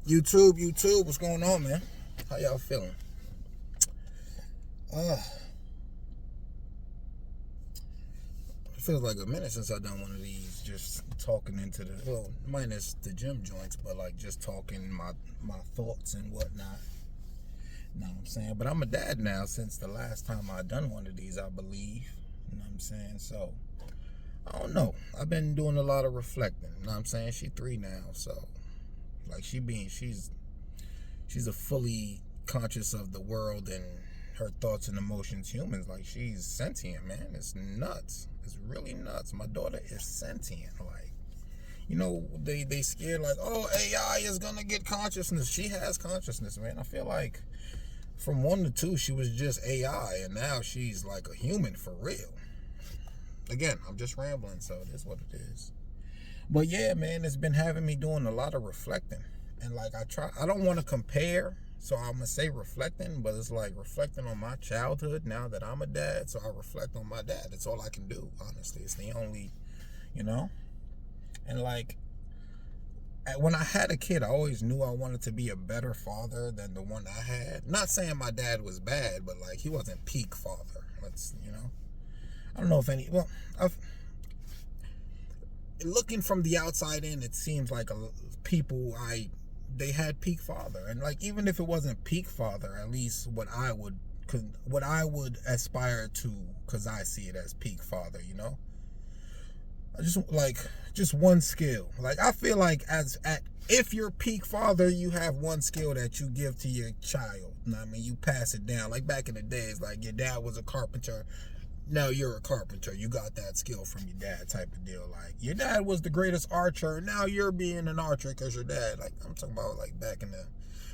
YouTube, what's going on, man? How y'all feeling? Uh, it feels like a minute since I've done one of these, just talking into minus the gym joints, but like just talking my thoughts and whatnot. You know what I'm saying? But I'm a dad now since the last time I done one of these, I believe. You know what I'm saying? So, I don't know. I've been doing a lot of reflecting. You know what I'm saying? She 3 now, so like she's a fully conscious of the world and her thoughts and emotions humans. Like, she's sentient, man. It's nuts. It's really nuts. My daughter is sentient. Like, they scared, like, oh, AI is gonna get consciousness. She has consciousness, man. I feel like from 1 to 2 she was just AI, and now she's like a human for real. Again, I'm just rambling, so it is what it is. But yeah, man, it's been having me doing a lot of reflecting. And like, I don't want to compare, so I'm gonna say reflecting, but it's like reflecting on my childhood now that I'm a dad, so I reflect on my dad. It's all I can do, honestly. It's the only, you know? And like, when I had a kid, I always knew I wanted to be a better father than the one I had. Not saying my dad was bad, but like, he wasn't peak father. I don't know if I've, looking from the outside in, it seems like people they had peak father, and like, even if it wasn't peak father, at least what I would aspire to, because I see it as peak father. I just one skill. Like, I feel like if you're peak father, you have one skill that you give to your child. You know what I mean? You pass it down. Like back in the days, like your dad was a carpenter, now you're a carpenter. You got that skill from your dad, type of deal. Like, your dad was the greatest archer, now you're being an archer because your dad. Like, I'm talking about like back in the, you know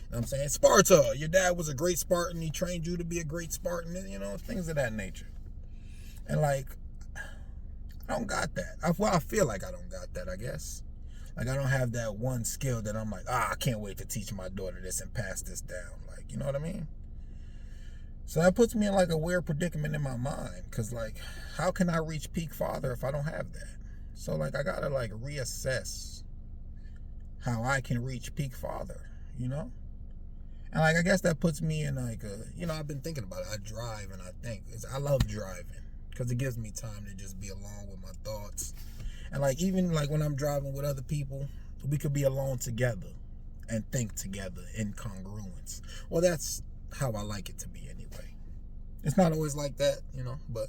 what I'm saying? Sparta. Your dad was a great Spartan. He trained you to be a great Spartan, things of that nature. And like, I don't got that. I feel like I don't got that, I guess. Like, I don't have that one skill that I'm like, I can't wait to teach my daughter this and pass this down. Like, you know what I mean? So that puts me in like a weird predicament in my mind, because like, how can I reach peak father if I don't have that? So like, I gotta like reassess how I can reach peak father, you know? And like, I guess that puts me in like I've been thinking about it. I drive and I love driving because it gives me time to just be alone with my thoughts. And like, even like when I'm driving with other people, we could be alone together and think together in congruence. Well, that's how I like it to be anyway. It's not always like that, but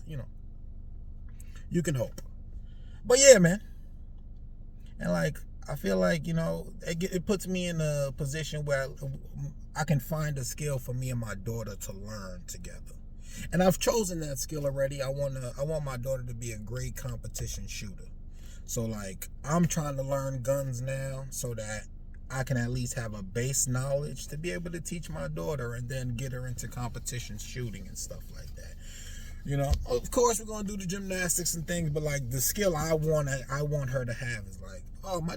you can hope. But yeah, man. And like, I feel like, it puts me in a position where I can find a skill for me and my daughter to learn together. And I've chosen that skill already. I want my daughter to be a great competition shooter. So like, I'm trying to learn guns now so that I can at least have a base knowledge to be able to teach my daughter and then get her into competition shooting and stuff like that. Of course we're gonna do the gymnastics and things, but like, the skill I want her to have is like, oh, my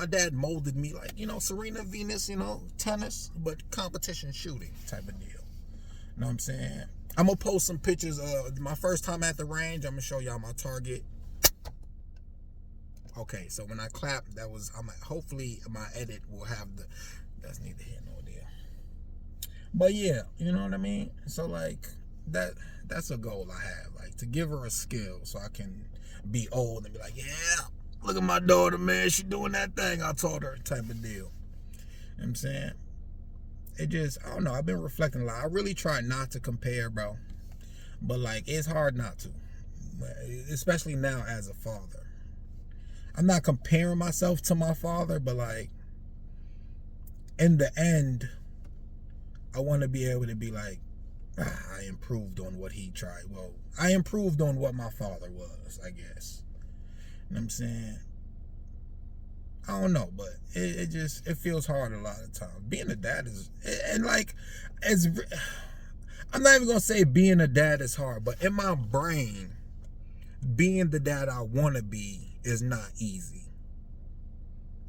dad molded me like, Serena Venus, tennis, but competition shooting type of deal. You know what I'm saying? I'm gonna post some pictures of my first time at the range. I'm gonna show y'all my target. Okay, so when I clap, hopefully my edit will have that's neither here nor there. But yeah, you know what I mean? So like, that's a goal I have, like, to give her a skill so I can be old and be like, yeah, look at my daughter, man, she doing that thing I taught her, type of deal. You know what I'm saying? I don't know, I've been reflecting a lot. I really try not to compare, bro. But like, it's hard not to. Especially now as a father. I'm not comparing myself to my father, but like, in the end, I want to be able to be like, I improved on what he tried. Well, I improved on what my father was, I guess. You know what I'm saying? I don't know, but it feels hard a lot of times. Being a dad is, and like, I'm not even gonna say being a dad is hard, but in my brain, being the dad I want to be is not easy.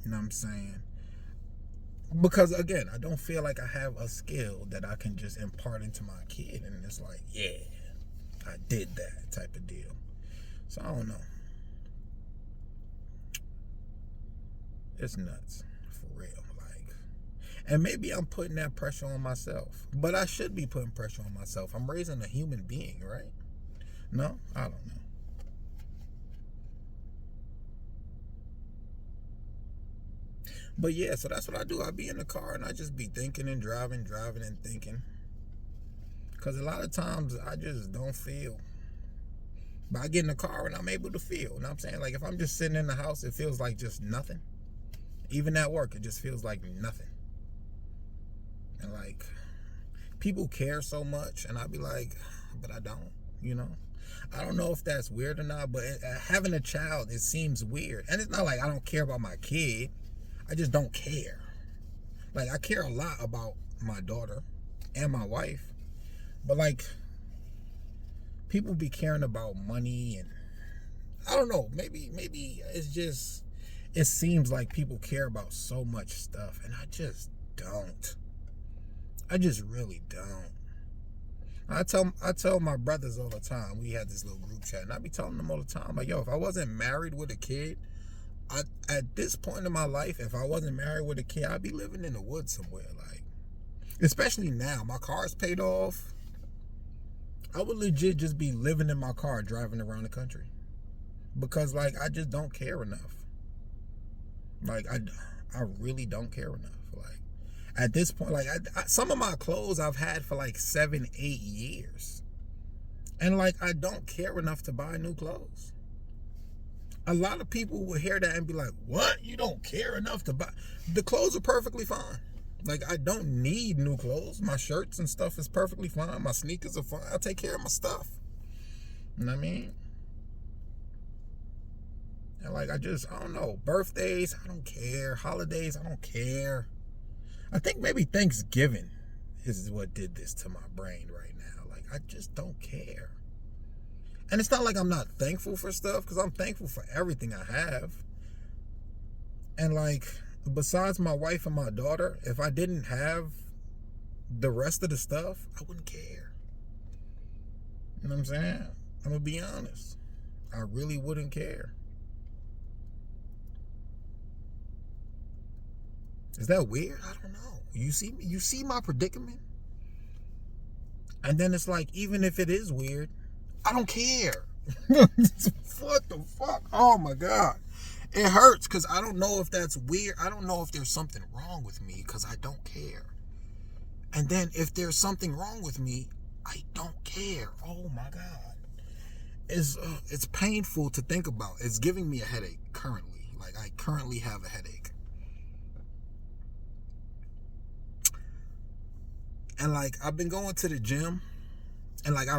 You know what I'm saying? Because again, I don't feel like I have a skill that I can just impart into my kid, and it's like, yeah, I did that type of deal. So I don't know. It's nuts, for real. Like, And maybe I'm putting that pressure on myself. But I should be putting pressure on myself. I'm raising a human being, right? No? I don't know. But yeah, so that's what I do. I be in the car and I just be thinking and driving and thinking. Because a lot of times I just don't feel. But I get in the car and I'm able to feel. You know what I'm saying? Like if I'm just sitting in the house, it feels like just nothing. Even at work, it just feels like nothing. And like, people care so much, and I'd be like, but I don't, you know? I don't know if that's weird or not, but having a child, it seems weird. And it's not like I don't care about my kid. I just don't care. Like, I care a lot about my daughter and my wife. But like, people be caring about money, and I don't know, maybe it's just, it seems like people care about so much stuff, and I just don't. I just really don't. I tell my brothers all the time. We had this little group chat, and I be telling them all the time, like, yo, if I wasn't married with a kid, at this point in my life, if I wasn't married with a kid, I'd be living in the woods somewhere. Like, especially now, my car's paid off. I would legit just be living in my car, driving around the country, because like I just don't care enough. Like I really don't care enough. Like at this point, like some of my clothes I've had for like 7-8 years, and like I don't care enough to buy new clothes. A lot of people will hear that and be like, "What? You don't care enough to buy?" The clothes are perfectly fine. Like, I don't need new clothes. My shirts and stuff is perfectly fine. My sneakers are fine. I take care of my stuff. You know what I mean? And like, I don't know. Birthdays, I don't care. Holidays, I don't care. I think maybe Thanksgiving is what did this to my brain right now. Like, I just don't care. And it's not like I'm not thankful for stuff, because I'm thankful for everything I have. And like, besides my wife and my daughter, if I didn't have the rest of the stuff, I wouldn't care. You know what I'm saying? I'm gonna be honest. I really wouldn't care. Is that weird? I don't know. You see my predicament? And then it's like, even if it is weird, I don't care. What the fuck? Oh my God. It hurts because I don't know if that's weird. I don't know if there's something wrong with me because I don't care. And then if there's something wrong with me, I don't care. Oh my God. It's painful to think about. It's giving me a headache currently. Like, I currently have a headache. And like, I've been going to the gym, and like,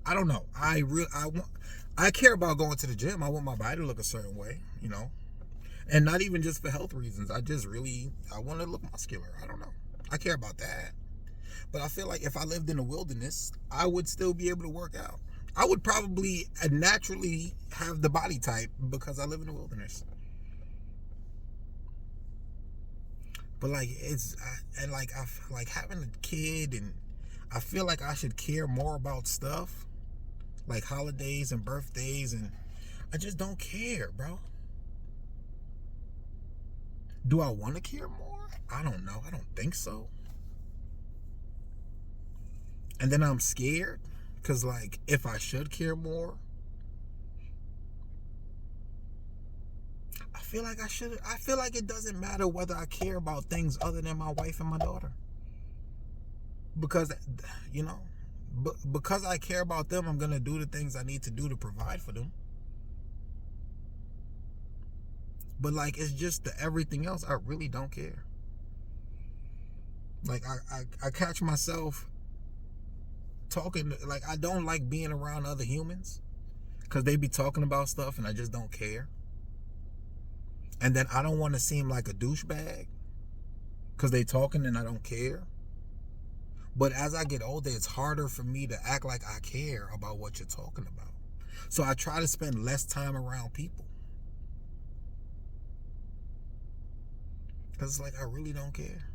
I don't know. I care about going to the gym. I want my body to look a certain way, you know, and not even just for health reasons. I want to look muscular. I don't know. I care about that. But I feel like if I lived in the wilderness, I would still be able to work out. I would probably naturally have the body type because I live in the wilderness. But like, I like having a kid, and I feel like I should care more about stuff like holidays and birthdays, and I just don't care, bro. Do I want to care more? I don't know. I don't think so. And then I'm scared because, like, if I should care more, I feel like I should. I feel like it doesn't matter whether I care about things other than my wife and my daughter, because, you know, because I care about them, I'm gonna do the things I need to do to provide for them. But like, it's just the everything else, I really don't care. Like, I catch myself talking, like, I don't like being around other humans because they be talking about stuff and I just don't care. And then I don't want to seem like a douchebag because they talking and I don't care. But as I get older, it's harder for me to act like I care about what you're talking about. So I try to spend less time around people, because it's like, I really don't care.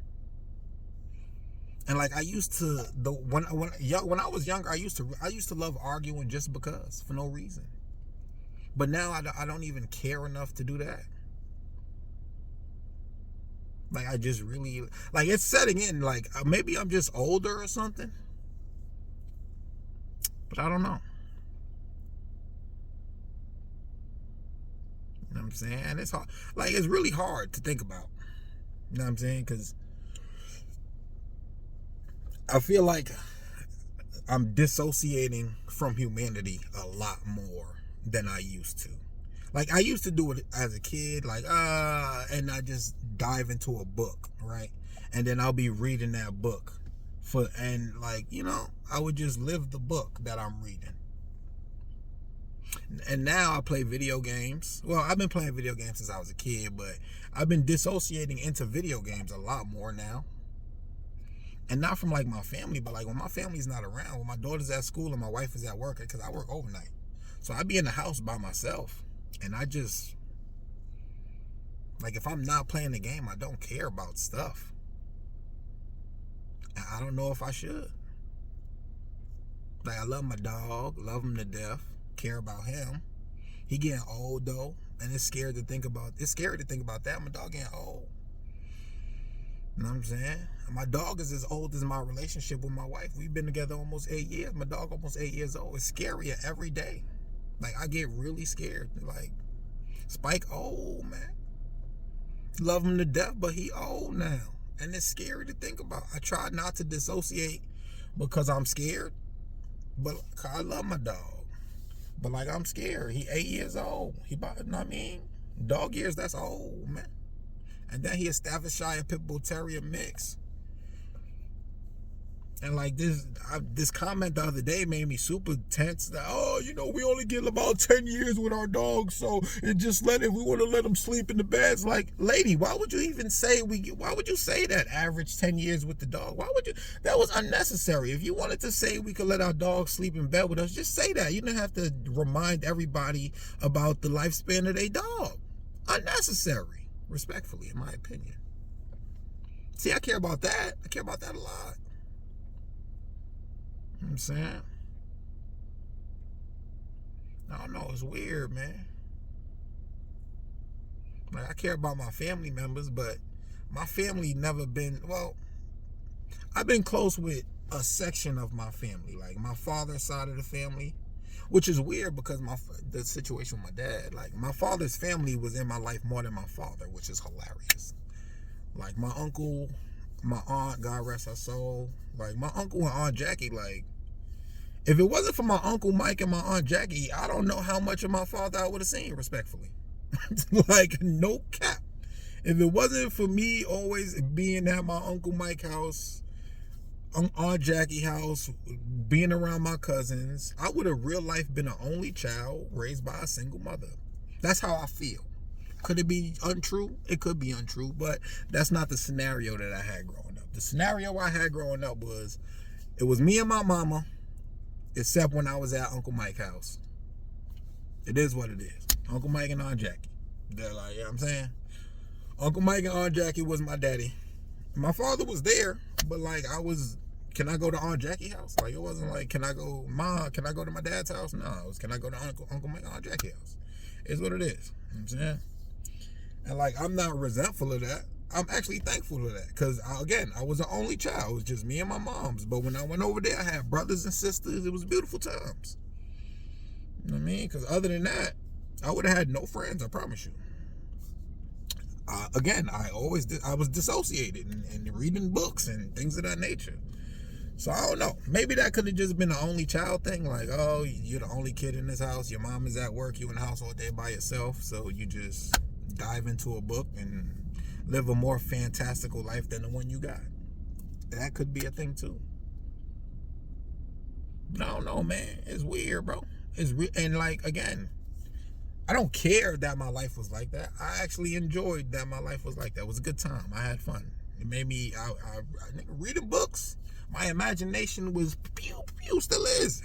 And like, I used to, when I was younger, I used to love arguing just because, for no reason. But now I don't even care enough to do that. Like I just really like it's setting in. Like maybe I'm just older or something, but I don't know. You know what I'm saying? And it's hard. Like it's really hard to think about. You know what I'm saying? Because I feel like I'm dissociating from humanity a lot more than I used to. Like I used to do it as a kid, like and I just dive into a book, right? And then I'll be reading that book and like, I would just live the book that I'm reading. And now I play video games. Well, I've been playing video games since I was a kid, but I've been dissociating into video games a lot more now. And not from like my family, but like when my family's not around, when my daughter's at school and my wife is at work, because I work overnight. So I be in the house by myself. And I just, like, if I'm not playing the game, I don't care about stuff. And I don't know if I should. Like, I love my dog, love him to death, care about him. He getting old, though, and it's scary to think about that. My dog getting old. You know what I'm saying? My dog is as old as my relationship with my wife. We've been together almost 8 years. My dog almost 8 years old. It's scarier every day. Like, I get really scared. Like, Spike old, man. Love him to death, but he old now. And it's scary to think about. I try not to dissociate because I'm scared. But I love my dog. But like, I'm scared. He 8 years old. He about, you know what I mean? Dog years, that's old, man. And then he a Staffordshire Pit Bull Terrier mix. And like this comment the other day made me super tense. That, we only get about 10 years with our dogs, so we want to let them sleep in the beds. Like, lady, why would you even say why would you say that average 10 years with the dog? Why would you? That was unnecessary. If you wanted to say we could let our dogs sleep in bed with us, just say that. You didn't have to remind everybody about the lifespan of their dog. Unnecessary, respectfully, in my opinion. See, I care about that. I care about that a lot. You know what I'm saying? I don't know, it's weird, man. Like, I care about my family members, but my family never been, I've been close with a section of my family, like my father's side of the family, which is weird because the situation with my dad, like my father's family was in my life more than my father, which is hilarious. Like my uncle, my aunt, God rest her soul, like my uncle and Aunt Jackie, like, if it wasn't for my Uncle Mike and my Aunt Jackie, I don't know how much of my father I would have seen, respectfully. Like, no cap. If it wasn't for me always being at my Uncle Mike house, Aunt Jackie house, being around my cousins, I would have real life been an only child raised by a single mother. That's how I feel. Could it be untrue? It could be untrue, but that's not the scenario that I had growing up. The scenario I had growing up was, it was me and my mama, except when I was at Uncle Mike's house. It is what it is. Uncle Mike and Aunt Jackie. They're like, you know what I'm saying? Uncle Mike and Aunt Jackie was my daddy. My father was there, but like can I go to Aunt Jackie's house? Like, it wasn't like, can I go to my dad's house? No, it was, can I go to Uncle Mike and Aunt Jackie's house? It's what it is. You know what I'm saying? And like, I'm not resentful of that. I'm actually thankful for that because, again, I was the only child. It was just me and my mom's. But when I went over there, I had brothers and sisters. It was beautiful times. You know what I mean? Because other than that, I would have had no friends, I promise you. Again, I was dissociated and reading books and things of that nature. So I don't know. Maybe that could have just been an only child thing. Like, oh, you're the only kid in this house. Your mom is at work. You in the house all day by yourself. So you just dive into a book and live a more fantastical life than the one you got. That could be a thing too. But I don't know, man. It's weird, bro. And like, again, I don't care that my life was like that. I actually enjoyed that my life was like that. It was a good time. I had fun. It made me, I reading books. My imagination was still is.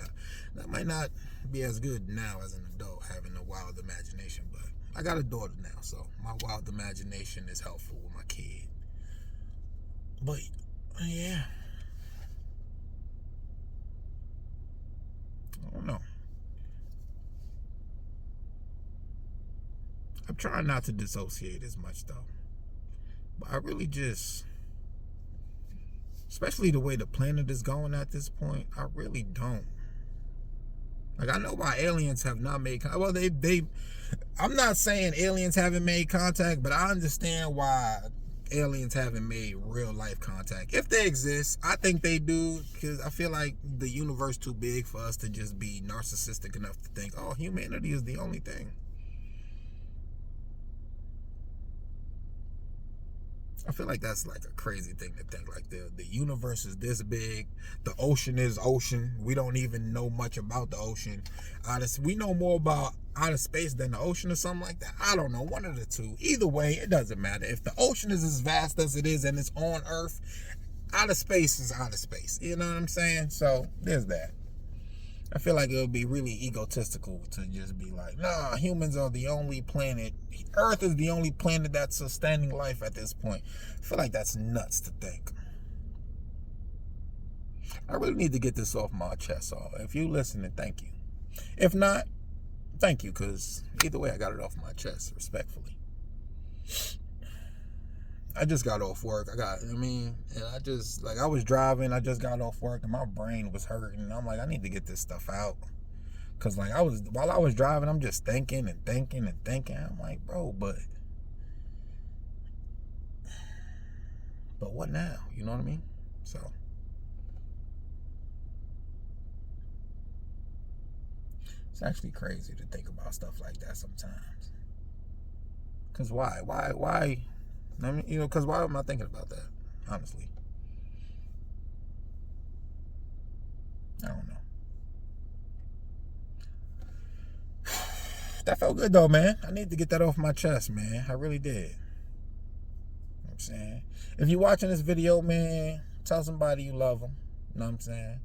That might not be as good now as an adult, having a wild imagination, but I got a daughter now, so my wild imagination is helpful with my kid. But yeah, I don't know. I'm trying not to dissociate as much though. But I really just, especially the way the planet is going at this point, I really don't. Like, I know why aliens have not made contact. Well, I'm not saying aliens haven't made contact, but I understand why aliens haven't made real life contact. If they exist, I think they do, because I feel like the universe too big for us to just be narcissistic enough to think, oh, humanity is the only thing. I feel like that's like a crazy thing to think. Like the universe is this big, the ocean is ocean. We don't even know much about the ocean. We know more about outer space than the ocean or something like that. I don't know, one of the two. Either way, it doesn't matter. If the ocean is as vast as it is and it's on Earth, outer space is outer space. You know what I'm saying? So there's that. I feel like it would be really egotistical to just be like, nah, humans are the only planet. Earth is the only planet that's sustaining life at this point. I feel like that's nuts to think. I really need to get this off my chest. So if you listening, thank you. If not, thank you, because either way, I got it off my chest, respectfully. I just got off work. And I was driving. I just got off work and my brain was hurting. And I'm like, I need to get this stuff out. Because while I was driving, I'm just thinking and thinking and thinking. I'm like, bro, but what now? You know what I mean? So it's actually crazy to think about stuff like that sometimes. Because why? I mean, because why am I thinking about that? Honestly, I don't know. That felt good though, man. I need to get that off my chest, man. I really did. You know what I'm saying? If you're watching this video, man, tell somebody you love them. You know what I'm saying?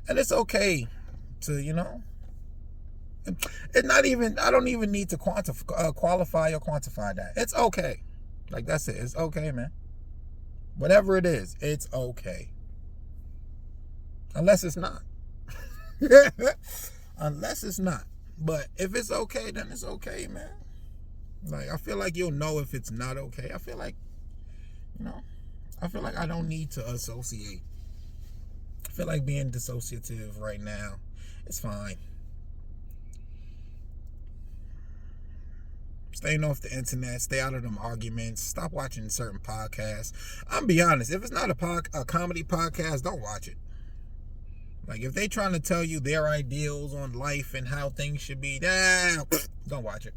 And it's okay to, it's not even, I don't even need to qualify or quantify that. It's okay. Like, that's it. It's okay, man. Whatever it is, it's okay. Unless it's not. Unless it's not. But if it's okay, then it's okay, man. Like, I feel like you'll know if it's not okay. I feel like I don't need to associate. I feel like being dissociative right now is fine. Staying off the internet, stay out of them arguments, stop watching certain podcasts. I'm be honest, if it's not a comedy podcast, don't watch it. Like, if they trying to tell you their ideals on life and how things should be, don't watch it.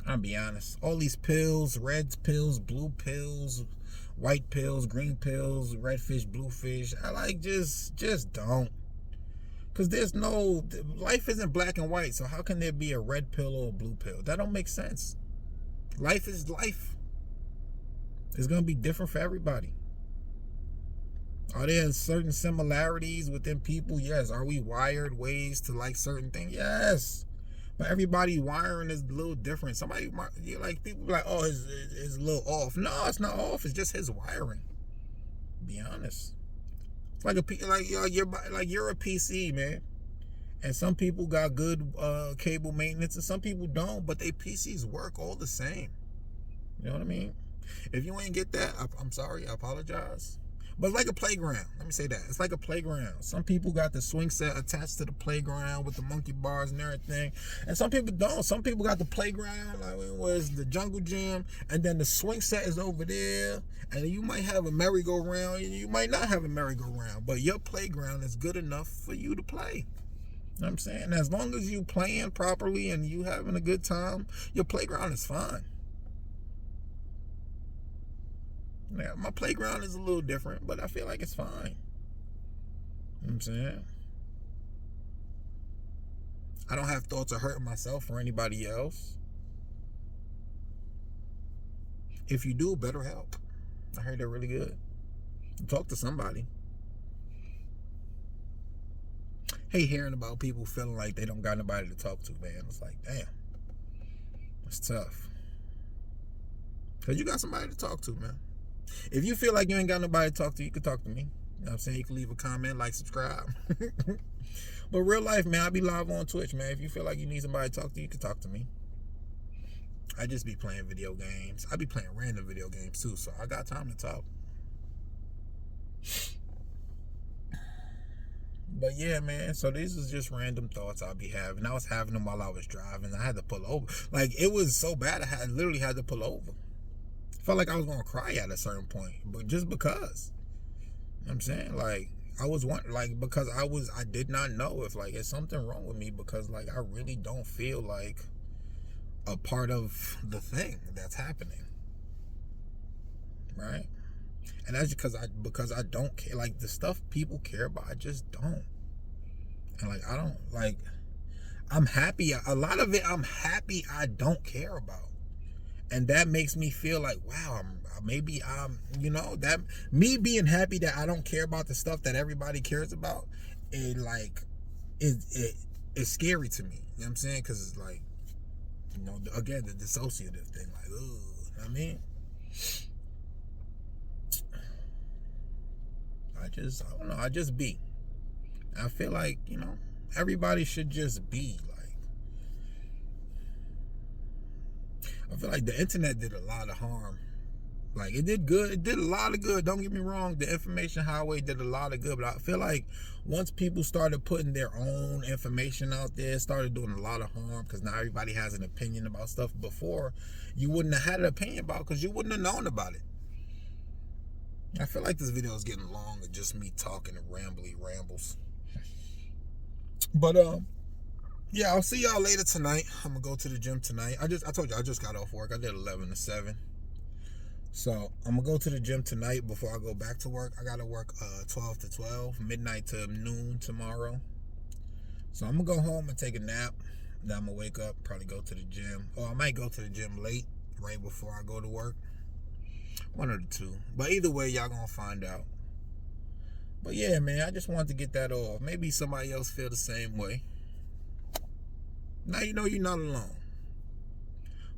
I'll be honest. All these pills, red pills, blue pills, white pills, green pills, red fish, blue fish, I like, just don't. Because life isn't black and white, so how can there be a red pill or a blue pill? That don't make sense. Life is life. It's going to be different for everybody. Are there certain similarities within people? Yes. Are we wired ways to like certain things? Yes. But everybody's wiring is a little different. People like, oh, it's a little off. No, it's not off. It's just his wiring. Be honest. You're a PC, man, and some people got good cable maintenance, and some people don't. But they PCs work all the same. You know what I mean? If you ain't get that, I'm sorry. I apologize. But it's like a playground. Let me say that. It's like a playground. Some people got the swing set attached to the playground with the monkey bars and everything. And some people don't. Some people got the playground, like it was the jungle gym, and then the swing set is over there. And you might have a merry-go-round, and you might not have a merry-go-round. But your playground is good enough for you to play. You know what I'm saying? As long as you playing properly and you having a good time, your playground is fine. Yeah, my playground is a little different, but I feel like it's fine. You know what I'm saying? I don't have thoughts of hurting myself or anybody else. If you do, better help. I heard they're really good. Talk to somebody. Hate hearing about people feeling like they don't got nobody to talk to, man. It's like, damn. It's tough. Because you got somebody to talk to, man. If you feel like you ain't got nobody to talk to, you can talk to me. You know what I'm saying? You can leave a comment, like, subscribe. But real life, man, I be live on Twitch, man. If you feel like you need somebody to talk to, you can talk to me. I just be playing video games. I be playing random video games too, so I got time to talk. But yeah, man, so these is just random thoughts I'll be having. I was having them while I was driving. I had to pull over. Like, it was so bad, I literally had to pull over. Felt like I was going to cry at a certain point, but just because. You know what I'm saying? Like, I was like, because I did not know if, like, is something wrong with me, because, like, I really don't feel like a part of the thing that's happening. Right? And that's because I don't care. Like, the stuff people care about, I just don't. And, like, I don't, like, I'm happy. A lot of it, I'm happy I don't care about. And that makes me feel like, wow, maybe I'm, you know, that me being happy that I don't care about the stuff that everybody cares about, it's scary to me. You know what I'm saying? Because it's like, you know, again, the dissociative thing, like, ooh, you know what I mean? I don't know, I just be. I feel like, you know, everybody should just be. Like, I feel like the internet did a lot of harm. Like, it did good. It did a lot of good. Don't get me wrong. The information highway did a lot of good. But I feel like once people started putting their own information out there, started doing a lot of harm, because now everybody has an opinion about stuff before you wouldn't have had an opinion about, because you wouldn't have known about it. I feel like this video is getting long of just me talking and rambles. But yeah, I'll see y'all later tonight. I'm gonna go to the gym tonight. I told you I just got off work. I did 11 to 7. So I'm gonna go to the gym tonight before I go back to work. I gotta work 12 to 12, midnight to noon tomorrow. So I'm gonna go home and take a nap. Then I'm gonna wake up, probably go to the gym. Or I might go to the gym late, right before I go to work. One of the two. But either way, y'all gonna find out. But yeah, man, I just wanted to get that off. Maybe somebody else feel the same way. Now you know you're not alone.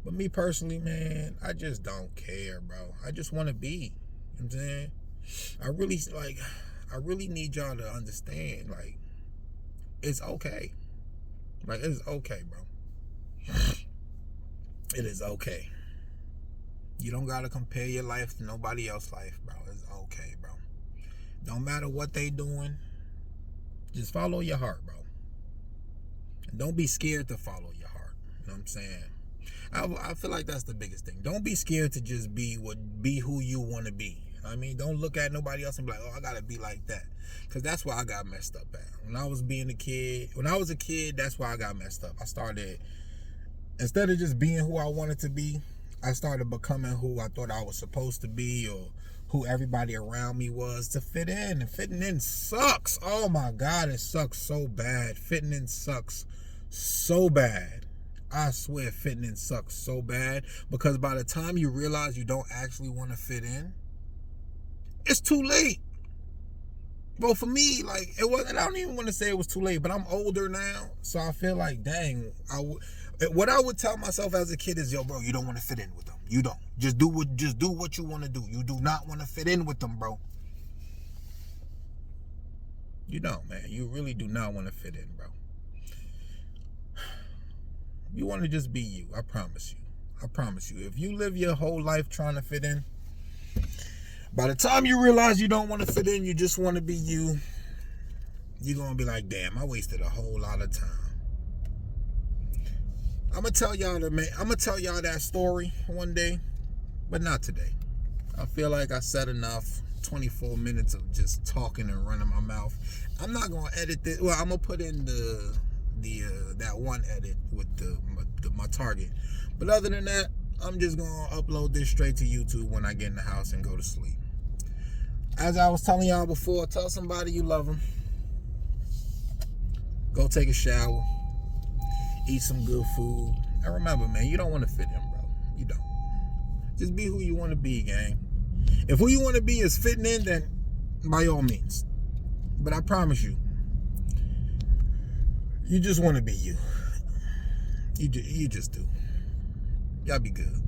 But me personally, man, I just don't care, bro. I just want to be. You know what I'm saying? I really need y'all to understand, like, it's okay. Like, it's okay, bro. It is okay. You don't gotta compare your life to nobody else's life, bro. It's okay, bro. Don't matter what they doing. Just follow your heart, bro. And don't be scared to follow your heart. You know what I'm saying? I feel like that's the biggest thing. Don't be scared to just be who you want to be. I mean, don't look at nobody else and be like, oh, I gotta be like that. Because that's why I got messed up at. When I was a kid, that's why I got messed up. I started, instead of just being who I wanted to be, I started becoming who I thought I was supposed to be, or who everybody around me was, to fit in. And fitting in sucks. Oh my God, it sucks so bad. Fitting in sucks so bad. I swear fitting in sucks so bad, because by the time you realize you don't actually want to fit in, it's too late. Well, for me, like, it wasn't, I don't even want to say it was too late, but I'm older now, so I feel like, dang, what I would tell myself as a kid is, yo, bro, you don't want to fit in with them. You don't. Just do what you want to do. You do not want to fit in with them, bro. You don't, man. You really do not want to fit in, bro. You want to just be you. I promise you. I promise you. If you live your whole life trying to fit in, by the time you realize you don't want to fit in, you just want to be you, you're going to be like, damn, I wasted a whole lot of time. I'm going to tell y'all that story one day, but not today. I feel like I said enough. 24 minutes of just talking and running my mouth. I'm not going to edit this. Well, I'm going to put in that one edit with my target. But other than that, I'm just going to upload this straight to YouTube when I get in the house and go to sleep. As I was telling y'all before, tell somebody you love them. Go take a shower. Eat some good food. And remember, man, you don't want to fit in, bro. You don't. Just be who you want to be, gang. If who you want to be is fitting in, then by all means. But I promise you, you just want to be you. You just do. Y'all be good.